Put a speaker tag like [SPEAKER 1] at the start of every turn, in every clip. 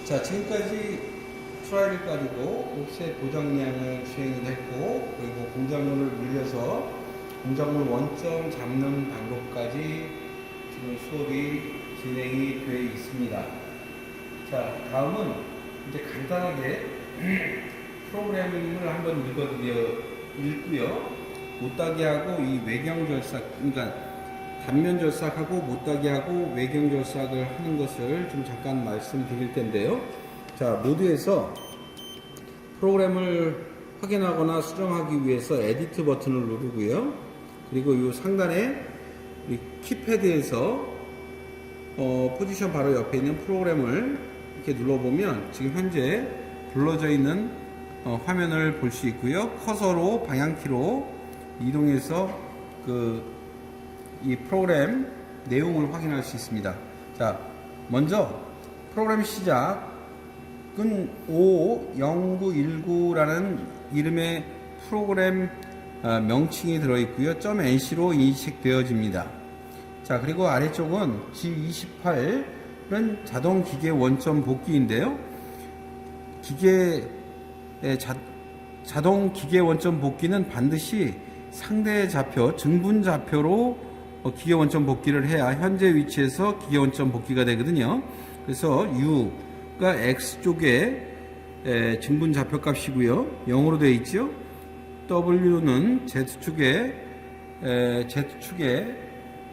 [SPEAKER 1] 자, 지금까지 트라이를 가지고 옵셋 고정량을 수행을 했고, 그리고 공작물을 물려서 공작물 원점 잡는 방법까지 지금 수업이 진행이 되어 있습니다. 자, 다음은 이제 간단하게 프로그래밍을 한번 읽고요. 못따기하고 이 외경절삭, 그러니까 단면절삭하고 못따기하고 외경절삭을 하는 것을 좀 잠깐 말씀드릴 텐데요. 자, 모드에서 프로그램을 확인하거나 수정하기 위해서 에디트 버튼을 누르고요. 그리고 이 상단에 이 키패드에서 포지션 바로 옆에 있는 프로그램을 이렇게 눌러보면 지금 현재 불러져 있는 화면을 볼 수 있고요. 커서로 방향키로 이동해서 이 프로그램 내용을 확인할 수 있습니다. 자, 먼저 프로그램 시작은 50919라는 이름의 프로그램 명칭이 들어있고요. .nc로 인식되어집니다. 자, 그리고 아래쪽은 G28은 자동 기계 원점 복귀인데요. 자동 기계 원점 복귀는 반드시 상대 좌표, 증분 좌표로 기계 원점 복귀를 해야 현재 위치에서 기계 원점 복귀가 되거든요. 그래서 U가 X쪽에 증분 좌표 값이고요. 0으로 되어 있죠. W는 Z축에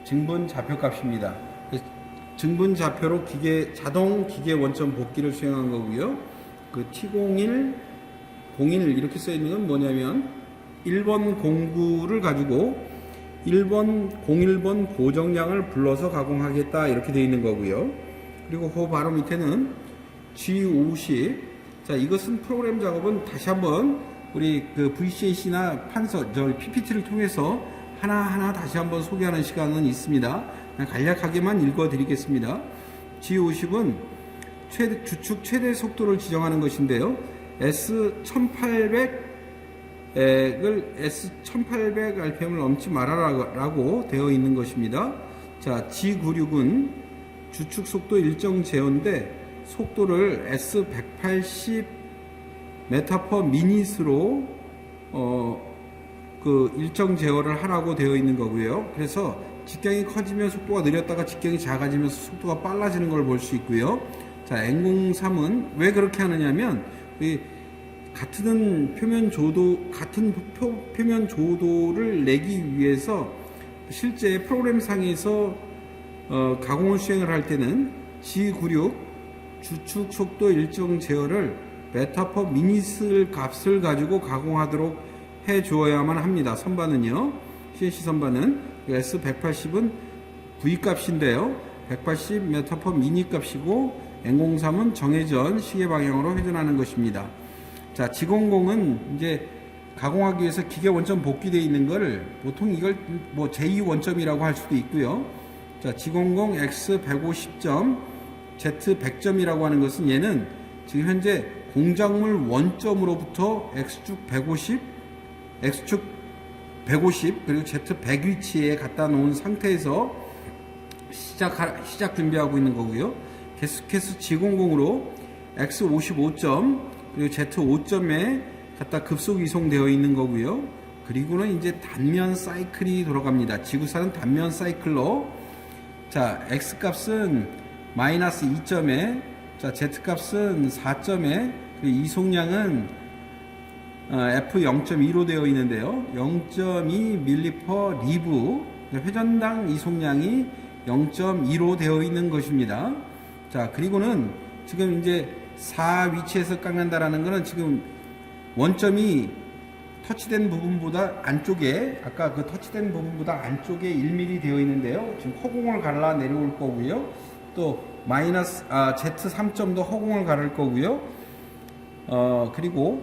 [SPEAKER 1] 증분 좌표 값입니다. 증분 좌표로 자동 기계 원점 복귀를 수행한 거고요. 그 T01, 01 이렇게 써 있는 건 뭐냐면 1번 공구를 가지고 01번 고정량을 불러서 가공하겠다 이렇게 되어 있는 거고요. 그리고 그 바로 밑에는 G50. 자, 이것은 프로그램 작업은 다시 한번 우리 VCAC나 PPT를 통해서 하나하나 다시 한번 소개하는 시간은 있습니다. 그냥 간략하게만 읽어 드리겠습니다. G50은 주축 최대 속도를 지정하는 것인데요. S1800을 S1800rpm을 넘지 말아라라고 되어 있는 것입니다. 자, G96은 주축 속도 일정 제어인데 속도를 S180 m/min으로 일정 제어를 하라고 되어 있는 거고요. 그래서 직경이 커지면 속도가 느렸다가 직경이 작아지면서 속도가 빨라지는 걸 볼 수 있고요. 자, N03은 왜 그렇게 하느냐면 같은 표면 조도를 내기 위해서 실제 프로그램 상에서 가공을 수행을 할 때는 G96 주축 속도 일정 제어를 m/min 값을 가지고 가공하도록 해 주어야만 합니다. 선반은요. CNC 선반은 S180은 V 값인데요. 180 m/min 값이고 N03은 정회전 시계 방향으로 회전하는 것입니다. 자, G00은 이제 가공하기 위해서 기계 원점 복귀되어 있는 거를 보통 이걸 뭐 제2 원점이라고 할 수도 있고요. 자, G00 X150점, Z100점이라고 하는 것은 얘는 지금 현재 공작물 원점으로부터 X축 150, 그리고 Z100 위치에 갖다 놓은 상태에서 시작 준비하고 있는 거고요. 계속해서 G00으로 X55점, 그리고 Z5점에 갖다 급속 이송되어 있는 거고요. 그리고는 이제 단면 사이클이 돌아갑니다. 지구사는 단면 사이클로, 자, X 값은 마이너스 2점에, 자, Z 값은 4점에, 이송량은 F0.2로 되어 있는데요. 0.2 밀리/리브, 회전당 이송량이 0.2로 되어 있는 것입니다. 자, 그리고는 지금 이제 4 위치에서 깎는다라는 거는 지금 원점이 터치된 부분보다 안쪽에, 아까 그 터치된 부분보다 안쪽에 1mm 되어 있는데요. 지금 허공을 갈라 내려올 거고요. 또 Z3점도 허공을 가를 거고요. 그리고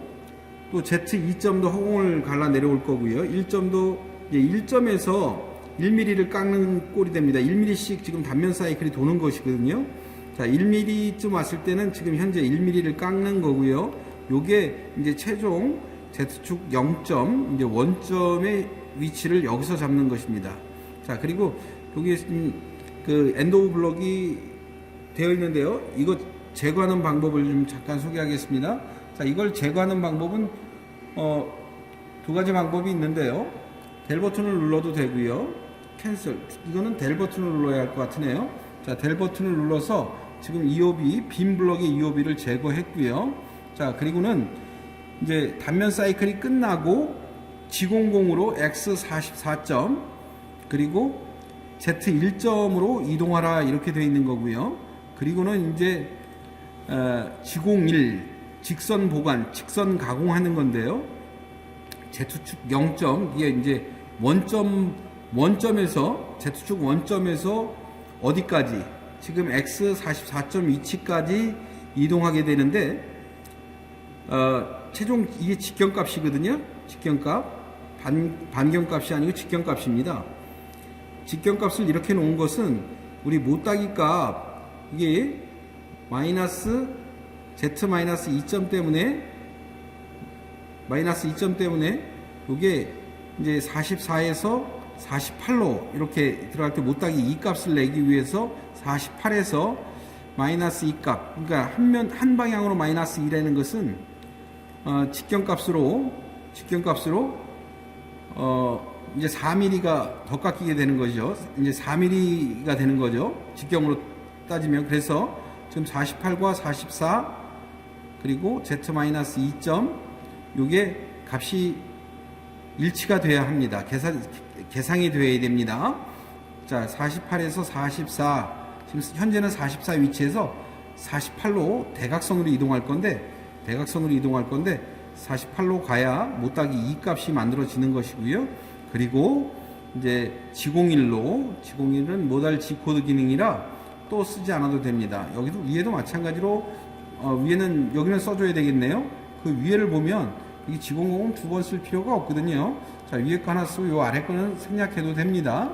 [SPEAKER 1] 또 Z2점도 허공을 갈라 내려올 거고요. 1점도 이제 1점에서 1mm를 깎는 꼴이 됩니다. 1mm씩 지금 단면 사이클이 도는 것이거든요. 자, 1mm쯤 왔을 때는 지금 현재 1mm를 깎는 거고요. 요게 이제 최종 Z축 0점, 이제 원점의 위치를 여기서 잡는 것입니다. 자, 그리고 여기 그 엔드 오브 블럭이 되어 있는데요. 이거 제거하는 방법을 좀 잠깐 소개하겠습니다. 자, 이걸 제거하는 방법은 두 가지 방법이 있는데요. 델 버튼을 눌러도 되고요. 캔슬, 이거는 델 버튼을 눌러야 할 것 같으네요. 자, 델 버튼을 눌러서 지금 EOB, 빈 블럭의 EOB를 제거했고요. 자, 그리고는 이제 단면 사이클이 끝나고 G00으로 X44점 그리고 Z1점으로 이동하라 이렇게 되어 있는 거고요. 그리고는 이제 G01 직선 보관, 직선 가공하는 건데요. Z축 0점, 이게 이제 원점에서 Z축 원점에서 어디까지? 지금 X44점 위치까지 이동하게 되는데 최종 이게 직경값이거든요. 직경값 반경값이 아니고 직경값입니다. 직경값을 이렇게 놓은 것은 우리 못따기 값 이게 마이너스 Z-2점 때문에 이게 이제 44에서 48로 이렇게 들어갈 때 못따기 이 값을 내기 위해서 48에서 마이너스 2값, 그러니까 한 방향으로 마이너스 2라는 것은 직경값으로 이제 4mm가 더 깎이게 되는 거죠. 이제 4mm가 되는 거죠. 직경으로 따지면. 그래서 지금 48과 44 그리고 Z-2점 요게 값이 일치가 돼야 합니다. 계상이 돼야 됩니다. 자, 48에서 44 지금 현재는 44 위치에서 48로 대각선으로 이동할 건데 48로 가야 못따기 2 값이 만들어지는 것이고요. 그리고 이제 G01은 모달 G코드 기능이라 또 쓰지 않아도 됩니다. 여기도 위에도 마찬가지로 여기는 써줘야 되겠네요. 그 위에를 보면 이 G00은 두 번 쓸 필요가 없거든요. 자, 위에 거 하나 쓰고 요 아래 거는 생략해도 됩니다.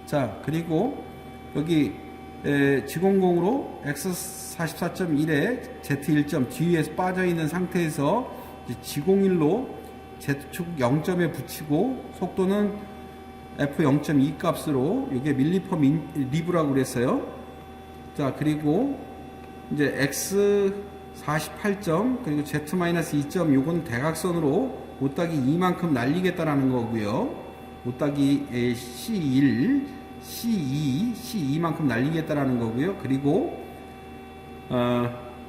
[SPEAKER 1] 자, 그리고 여기 G00으로 X44.1에 Z1점 뒤에서 빠져 있는 상태에서 G01로 Z축 0점에 붙이고 속도는 F0.2 값으로 이게 밀리퍼 리브라고 그랬어요. 자, 그리고 이제 X48점 그리고 Z-2점 요건 대각선으로 못따기 2만큼 날리겠다라는 거고요. 못따기 C1, C2, C2만큼 날리겠다라는 거고요. 그리고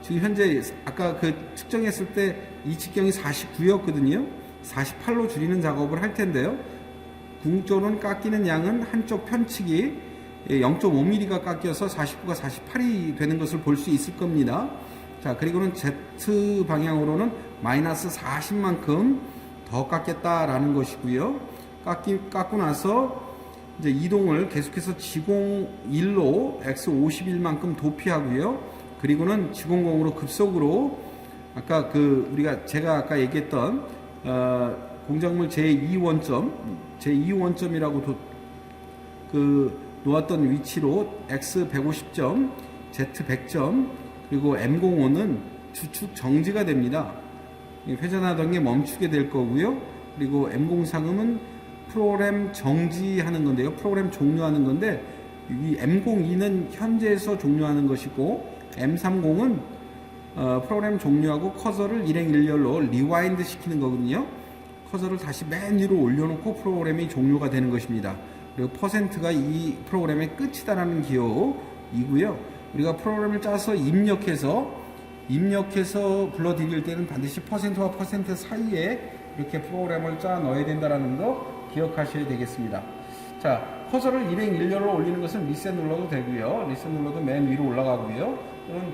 [SPEAKER 1] 지금 현재 아까 그 측정했을 때 이 직경이 49였거든요. 48로 줄이는 작업을 할 텐데요. 궁극적으로는 깎이는 양은 한쪽 편측이 0.5mm가 깎여서 49가 48이 되는 것을 볼 수 있을 겁니다. 자, 그리고는 Z 방향으로는 마이너스 40만큼 더 깎겠다라는 것이고요. 깎고 나서 이제 이동을 계속해서 G01로 X51만큼 도피하고요. 그리고는 G00으로 급속으로 아까 제가 아까 얘기했던 공작물 제2원점이라고 놓았던 위치로 X150점, Z100점, 그리고 M05는 주축 정지가 됩니다. 회전하던 게 멈추게 될 거고요. 그리고 M03은 프로그램 정지하는 건데요. 프로그램 종료하는 건데, 이 M02는 현재에서 종료하는 것이고, M30은 프로그램 종료하고 커서를 일행일렬로 리와인드 시키는 거거든요. 커서를 다시 맨 위로 올려놓고 프로그램이 종료가 되는 것입니다. 그리고 퍼센트가 이 프로그램의 끝이다라는 기호이고요. 우리가 프로그램을 짜서 입력해서 불러들일 때는 반드시 퍼센트와 퍼센트 사이에 이렇게 프로그램을 짜 넣어야 된다는 거 기억하셔야 되겠습니다. 자, 커서를 일행일렬로 올리는 것은 리셋 눌러도 되고요. 리셋 눌러도 맨 위로 올라가고요. 또는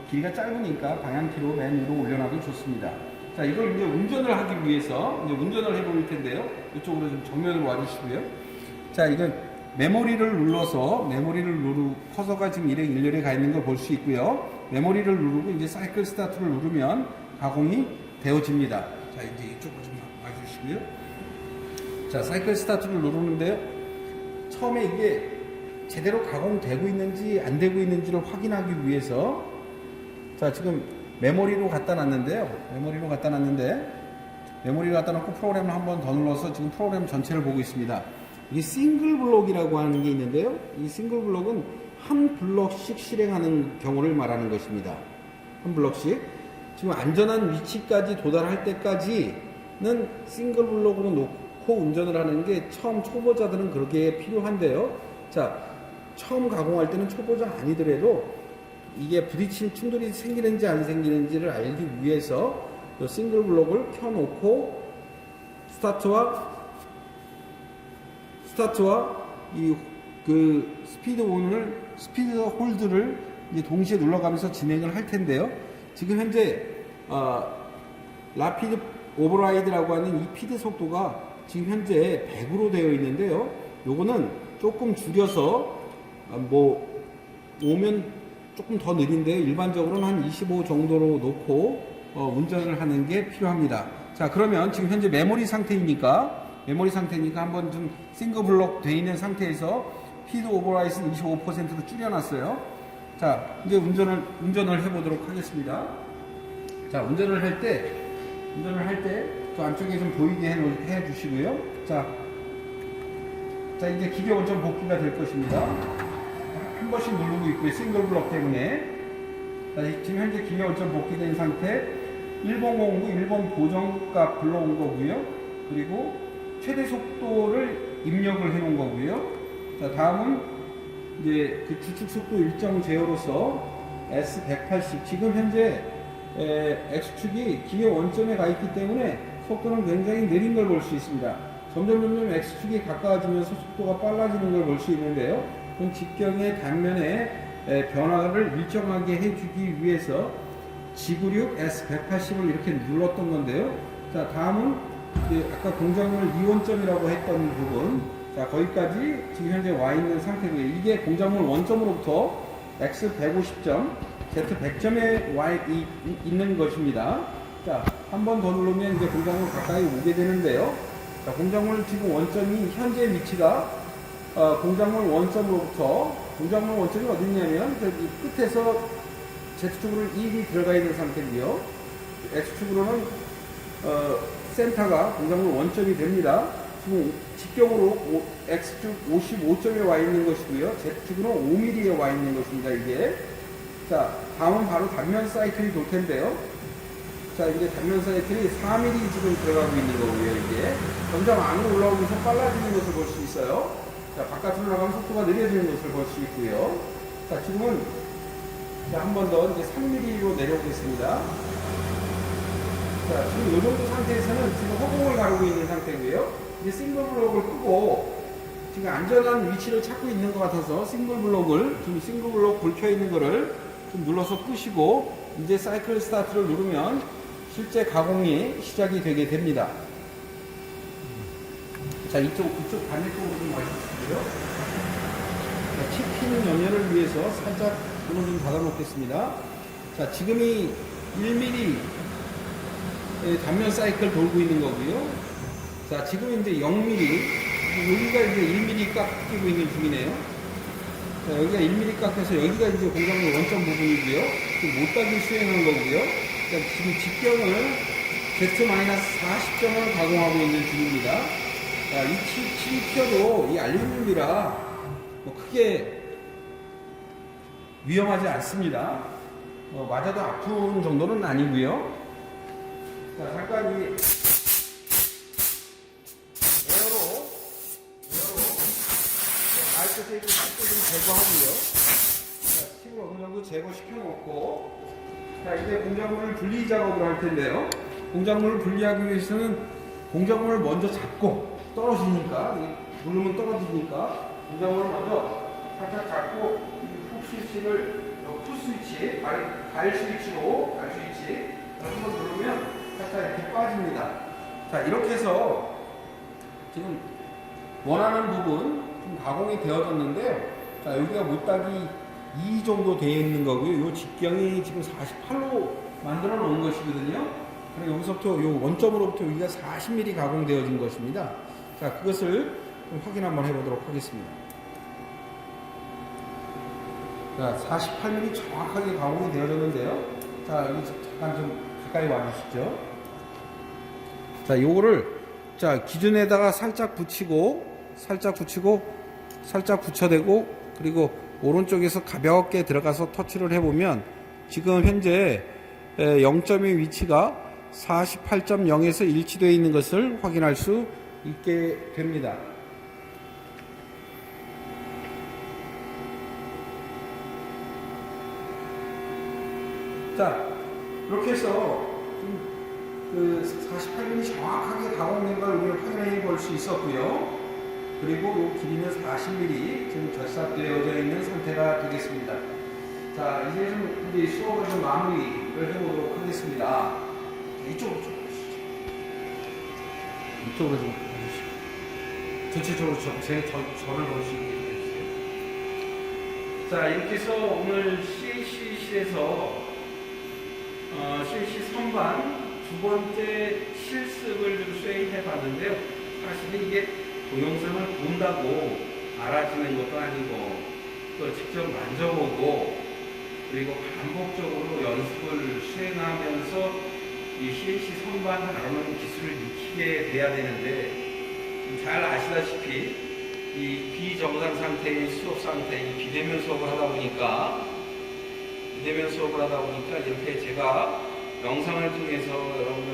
[SPEAKER 1] 길이가 짧으니까 방향키로 맨 위로 올려놔도 좋습니다. 자, 이걸 이제 운전을 하기 위해서 이제 운전을 해볼 텐데요. 이쪽으로 좀 정면으로 와주시고요. 자, 이건 메모리를 누르고 커서가 지금 일행일렬에 가 있는 걸 볼 수 있고요. 메모리를 누르고 이제 사이클 스타트를 누르면 가공이 되어집니다. 자, 이제 이쪽으로 좀 와주시고요. 자, 사이클 스타트를 누르는데요. 처음에 이게 제대로 가공되고 있는지 안 되고 있는지를 확인하기 위해서 자, 지금 메모리로 갖다 놨는데 메모리를 갖다 놓고 프로그램을 한 번 더 눌러서 지금 프로그램 전체를 보고 있습니다. 이게 싱글 블록이라고 하는 게 있는데요. 이 싱글 블록은 한 블록씩 실행하는 경우를 말하는 것입니다. 한 블록씩. 지금 안전한 위치까지 도달할 때까지는 싱글 블록으로 놓고 운전을 하는 게 처음 초보자들은 그렇게 필요한데요. 자, 처음 가공할 때는 초보자 아니더라도 이게 부딪힐 충돌이 생기는지 안 생기는지를 알기 위해서 이 싱글 블록을 켜놓고 스타트와 이 그 스피드 홀드를 이제 동시에 눌러가면서 진행을 할 텐데요. 지금 현재 라피드 오버라이드라고 하는 이 피드 속도가 지금 현재 100으로 되어 있는데요. 요거는 조금 줄여서 오면 조금 더 느린데 일반적으로는 한 25 정도로 놓고 운전을 하는 게 필요합니다. 자, 그러면 지금 현재 메모리 상태이니까 한번 좀 싱글 블록 되어 있는 상태에서 피드 오버라이드는 25%로 줄여놨어요. 자, 이제 운전을 해보도록 하겠습니다. 자, 운전을 할 때 저 안쪽에 좀 보이게 해 주시고요. 자, 이제 기계 원점 복귀가 될 것입니다. 한 번씩 누르고 있고요. 싱글 블록 때문에. 자, 지금 현재 기계 원점 복귀된 상태. 1009 1번 고정값 불러온 거고요. 그리고 최대 속도를 입력을 해 놓은 거고요. 자, 다음은 이제 그 주축 속도 일정 제어로서 S180. 지금 현재 X축이 기계 원점에 가 있기 때문에 속도는 굉장히 느린 걸 볼 수 있습니다. 점점 X축이 가까워지면서 속도가 빨라지는 걸 볼 수 있는데요. 그럼 직경의 단면에 변화를 일정하게 해주기 위해서 G96 S180을 이렇게 눌렀던 건데요. 자, 다음은 아까 공작물 이원점이라고 했던 부분, 자, 거기까지 지금 현재 와 있는 상태고요. 이게 공작물 원점으로부터 X150점, Z100점에 와 있는 것입니다. 자, 한 번 더 누르면 이제 공작물 가까이 오게 되는데요. 자, 공작물 지금 원점이 현재 위치가 공작물 원점으로부터, 공작물 원점이 어디 있냐면 저기 끝에서 Z축으로 1이 들어가 있는 상태고요. X축으로는 센터가 공작물 원점이 됩니다. 지금 직경으로 X축 55점에 와 있는 것이고요. Z축으로는 5mm에 와 있는 것입니다. 이게. 자, 다음은 바로 단면 사이클이 돌 텐데요. 자, 이제 단면 사이클이 4mm 지금 들어가고 있는 거고요. 이게 점점 안으로 올라오면서 빨라지는 것을 볼 수 있어요. 자, 바깥으로 나가면 속도가 느려지는 것을 볼 수 있고요. 자, 지금은 한 번 더 이제 3mm로 내려오겠습니다. 자, 지금 이 정도 상태에서는 지금 허공을 가르고 있는 상태고요. 이제 싱글 블록을 끄고 지금 안전한 위치를 찾고 있는 것 같아서 싱글 블록 불 켜 있는 거를 좀 눌러서 끄시고 이제 사이클 스타트를 누르면 실제 가공이 시작이 되게 됩니다. 자, 이쪽 반대쪽으로 좀 와주시고요. 칩 피는 연료를 위해서 살짝 문을 좀 닫아 놓겠습니다. 자, 지금이 1mm 단면 사이클 돌고 있는 거고요. 자, 지금 이제 0mm, 여기가 이제 1mm 깎이고 있는 중이네요. 자, 여기가 1mm 깎여서 여기가 이제 공작물 원점 부분이고요. 지금 못따기 수행한 거고요. 자, 지금 직경을 Z-40점을 가공하고 있는 중입니다. 자, 이 칩이 튀어도 이 알루미늄이라 뭐 크게 위험하지 않습니다. 맞아도 아픈 정도는 아니고요. 자, 잠깐 이 에어로 아이스 테이프 좀 제거하고요. 자, 칩을 어느 정도 제거시켜 놓고, 자, 이제 공작물을 분리 작업을 할 텐데요. 공작물을 분리하기 위해서는 공작물을 먼저 잡고, 떨어지니까, 누르면 떨어지니까 공작물을 먼저 살짝 잡고 훅 스위치, 발 스위치로 한번 누르면 살짝 이렇게 빠집니다. 자, 이렇게 해서 지금 원하는 부분 좀 가공이 되어졌는데요. 자, 여기가 못따기 2 정도 되어 있는 거고요. 이 직경이 지금 48로 만들어 놓은 것이거든요. 그리고 여기서부터 이 원점으로부터 여기가 40mm 가공되어진 것입니다. 자, 그것을 좀 확인 한번 해보도록 하겠습니다. 자, 48mm 정확하게 가공이 되어졌는데요. 자, 여기 잠깐 좀 가까이 와주시죠. 자, 요거를 자, 기준에다가 살짝 붙이고 살짝 붙이고 살짝 붙여대고 그리고 오른쪽에서 가볍게 들어가서 터치를 해보면 지금 현재 0점의 위치가 48.0에서 일치되어 있는 것을 확인할 수 있게 됩니다. 자, 이렇게 해서 그 48mm이 정확하게 가공된 걸 우리가 확인해 볼 수 있었고요. 그리고 이 길이는 40mm 지금 절삭되어져 있는 상태가 되겠습니다. 자, 이제 좀 이제 수업을 좀 마무리를 해보도록 하겠습니다. 이쪽으로 좀 보시죠. 이쪽으로 좀 보시죠. 전체적으로 저를 볼 수 있게 해주세요. 자, 이렇게 해서 오늘 CAC실에서 CAC 선반 두 번째 실습을 좀 수행해 봤는데요. 사실은 이게 동영상을 본다고 알아지는 것도 아니고 또 직접 만져보고 그리고 반복적으로 연습을 수행하면서 이 CAC 선반 다루는 기술을 익히게 돼야 되는데 잘 아시다시피 이 비정상 상태의 수업 상태, 이 비대면 수업을 하다 보니까 이렇게 제가 영상을 통해서 여러분들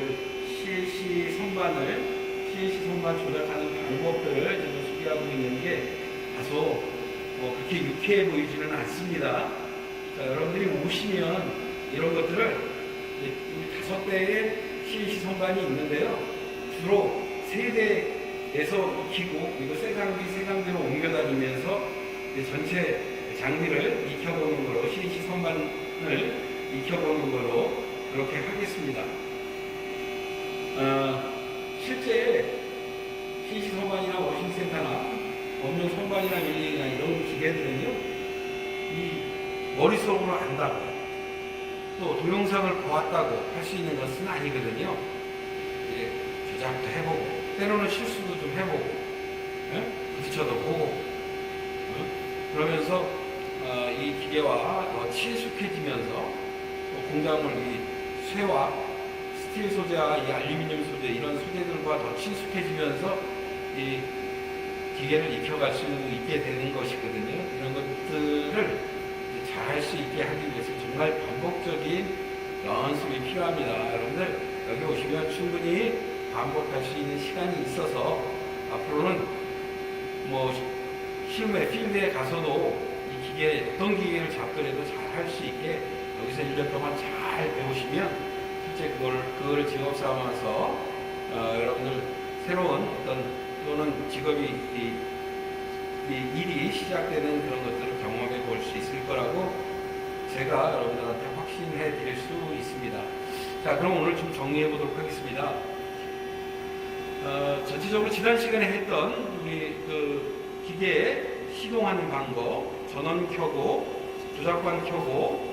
[SPEAKER 1] CAC 선반 조작하는 방법들을 제가 소개하고 있는 게 다소 그렇게 유쾌해 보이지는 않습니다. 자, 여러분들이 오시면 이런 것들을 우리 5대의 CAC 선반이 있는데요. 주로 3대에서 익히고 그리고 새 장비로 옮겨 다니면서 전체 장비를 익혀보는 걸로 CAC 선반을 익혀보는 걸로 그렇게 하겠습니다. 실제 CAC 선반이나 워싱센터나 법용 선반이나 밀링이나 이런 기계들은요, 이 머릿속으로 안다고 또 동영상을 보았다고 할 수 있는 것은 아니거든요. 이제 조작도 해보고 때로는 실수도 좀 해보고 부딪혀도 보고 그러면서 이 기계와 더 친숙해지면서 공작물 이 쇠와 스틸 소재와 이 알루미늄 소재 이런 소재들과 더 친숙해지면서 이 기계를 익혀갈 수 있게 되는 것이거든요. 이런 것들을 잘 할 수 있게 하기 위해서 정말 반복적인 연습이 필요합니다. 여러분들 여기 오시면 충분히 반복할 수 있는 시간이 있어서 앞으로는 뭐 실무에 필드에 가서도 이 기계 어떤 기계를 잡더라도 잘 할 수 있게 여기서 1년 동안 잘 배우시면 실제 그거를 직업 삼아서 여러분들 새로운 어떤 또는 직업이 일이 시작되는 그런 것들을 경험해 볼 수 있을 거라고 제가 여러분들한테 확신해 드릴 수 있습니다. 자, 그럼 오늘 좀 정리해 보도록 하겠습니다. 전체적으로 지난 시간에 했던 우리 그 기계 시동하는 방법, 전원 켜고 조작관 켜고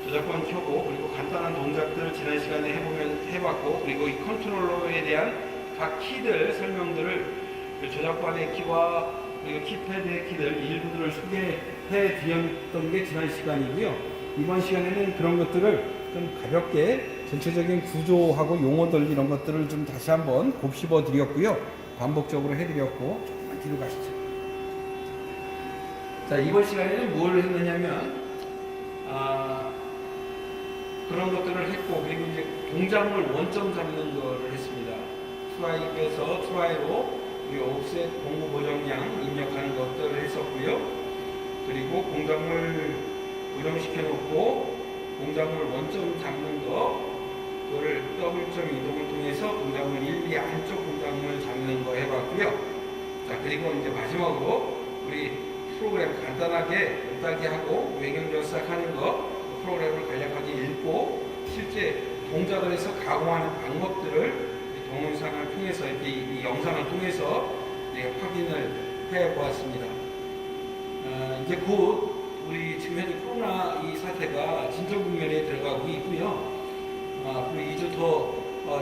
[SPEAKER 1] 그리고 간단한 동작들을 지난 시간에 해봤고 그리고 이 컨트롤러에 대한 각 키들 설명들을 조작관의 키와 그리고 키패드의 키들 일부들을 소개해 드렸던 게 지난 시간이고요. 이번 시간에는 그런 것들을 좀 가볍게 전체적인 구조하고 용어들 이런 것들을 좀 다시 한번 곱씹어 드렸고요. 반복적으로 해드렸고 조금만 뒤로 가시죠. 자, 이번 시간에는 뭘 했느냐면 그런 것들을 했고 그리고 이제 동작물 원점 잡는 거를 했습니다. 트라이 빼서 트라이로 옵셋 공구 보정량 입력하는 것들을 했었고요. 그리고 공작물 고정시켜 놓고 공작물 원점 잡는 거 그거를 더블점 이동을 통해서 공작물 1, 2 안쪽 공작물 잡는 거 해봤고요. 자, 그리고 이제 마지막으로 우리 프로그램 간단하게 못하게 하고 외경절삭하는 거 프로그램을 간략하게 읽고 실제 동작을 해서 가공하는 방법들을 동영상을 통해서 이 영상을 통해서 확인을 해 보았습니다. 이제 곧 우리 지금 현재 코로나 이 사태가 진정 국면에 들어가고 있고요. 앞으로 2주 더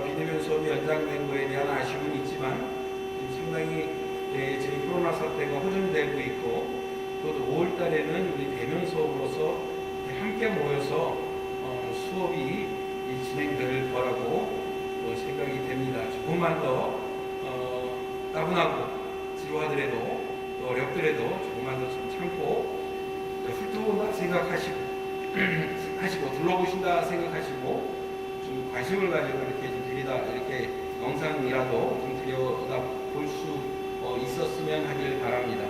[SPEAKER 1] 비대면 수업이 연장된 거에 대한 아쉬움은 있지만 상당히 지금 코로나 사태가 호전되고 있고 또 5월 달에는 우리 대면 수업으로서 함께 모여서 수업이 진행될 거라고 생각이 됩니다. 조금만 더 따분하고 지루하더라도 또 어렵더라도 조금만 더 좀 참고 훑어본다 생각하시고 하시고 둘러보신다 생각하시고 좀 관심을 가지고 이렇게 좀 이렇게 영상이라도 좀 들여다 볼 수 있었으면 하길 바랍니다.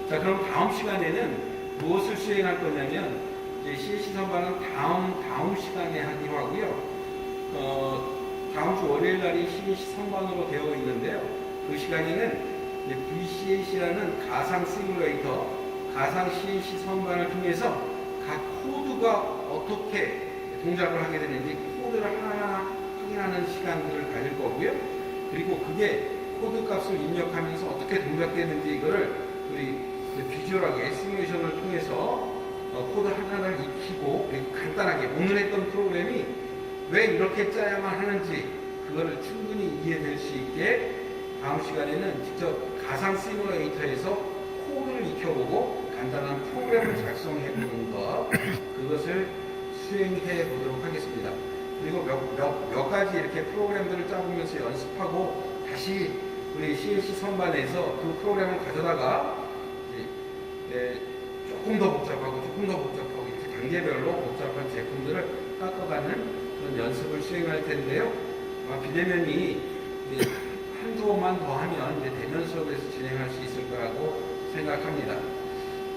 [SPEAKER 1] 자, 그럼 다음 시간에는 무엇을 수행할 거냐면 이제 CAC 선반은 다음 시간에 하기로 하고요. 다음 주 월요일 날이 CAC 선반으로 되어 있는데요. 그 시간에는 VCAC라는 가상 시뮬레이터, 가상 CAC 선반을 통해서 각 코드가 어떻게 동작을 하게 되는지 코드를 하나하나 확인하는 시간들을 가질 거고요. 그리고 그게 코드 값을 입력하면서 어떻게 동작되는지 이거를 우리 비주얼하게 시뮬레이션을 통해서 코드 하나를 익히고 간단하게 오늘 했던 프로그램이 왜 이렇게 짜야만 하는지 그거를 충분히 이해될 수 있게 다음 시간에는 직접 가상 시뮬레이터에서 코드를 익혀보고 간단한 프로그램을 작성해 보는 것 그것을 수행해 보도록 하겠습니다. 그리고 몇 가지 이렇게 프로그램들을 짜보면서 연습하고 다시 우리 CAC 선반에서 그 프로그램을 가져다가 조금 더 복잡하고 이렇게 단계별로 복잡한 제품들을 깎아가는 그런 연습을 수행할 텐데요. 비대면이 한두어만 더 하면 이제 대면 수업에서 진행할 수 있을 거라고 생각합니다.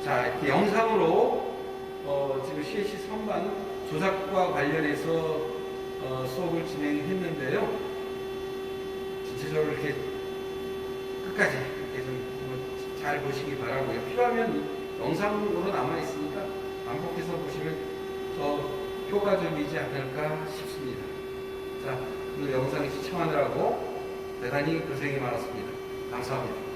[SPEAKER 1] 자, 이렇게 영상으로 지금 CAC 선반 조작과 관련해서 수업을 진행했는데요. 전체적으로 이렇게 끝까지 이렇게 좀 잘 보시기 바라고요. 필요하면 영상으로 남아 있으니까 반복해서 보시면 더 효과적이지 않을까 싶습니다. 자, 오늘 영상 시청하느라고 대단히 고생이 많았습니다. 감사합니다.